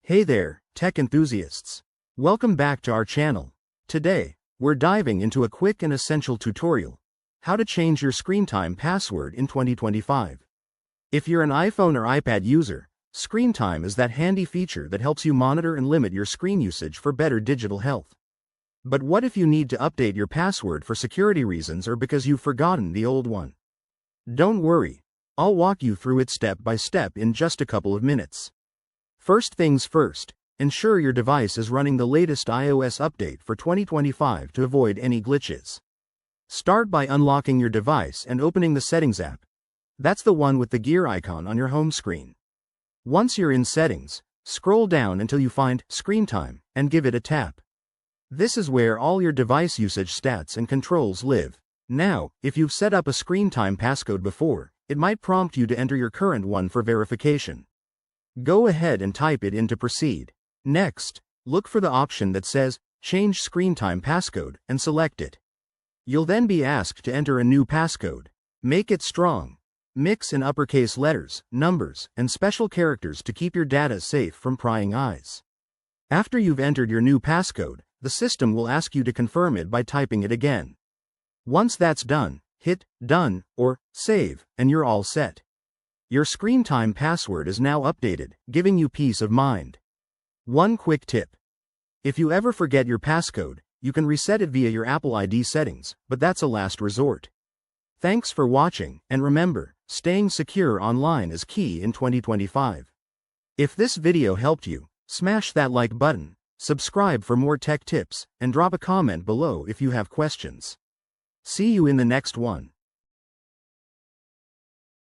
Hey there, tech enthusiasts. Welcome back to our channel. Today, we're diving into a quick and essential tutorial: how to change your screen time password in 2025. If you're an iPhone or iPad user, screen time is that handy feature that helps you monitor and limit your screen usage for better digital health. But what if you need to update your password for security reasons or because you've forgotten the old one? Don't worry, I'll walk you through it step by step in just a couple of minutes. First things first, ensure your device is running the latest iOS update for 2025 to avoid any glitches. Start by unlocking your device and opening the Settings app. That's the one with the gear icon on your home screen. Once you're in Settings, scroll down until you find Screen Time and give it a tap. This is where all your device usage stats and controls live. Now, if you've set up a screen time passcode before, it might prompt you to enter your current one for verification. Go ahead and type it in to proceed. Next, look for the option that says Change Screen Time Passcode and select it. You'll then be asked to enter a new passcode. Make it strong. Mix in uppercase letters, numbers, and special characters to keep your data safe from prying eyes. After you've entered your new passcode, the system will ask you to confirm it by typing it again. Once that's done, hit Done or Save, and you're all set. Your screen time password is now updated, giving you peace of mind. One quick tip: if you ever forget your passcode, you can reset it via your Apple ID settings, but that's a last resort. Thanks for watching, and remember, staying secure online is key in 2025. If this video helped you, smash that like button, subscribe for more tech tips, and drop a comment below if you have questions. See you in the next one.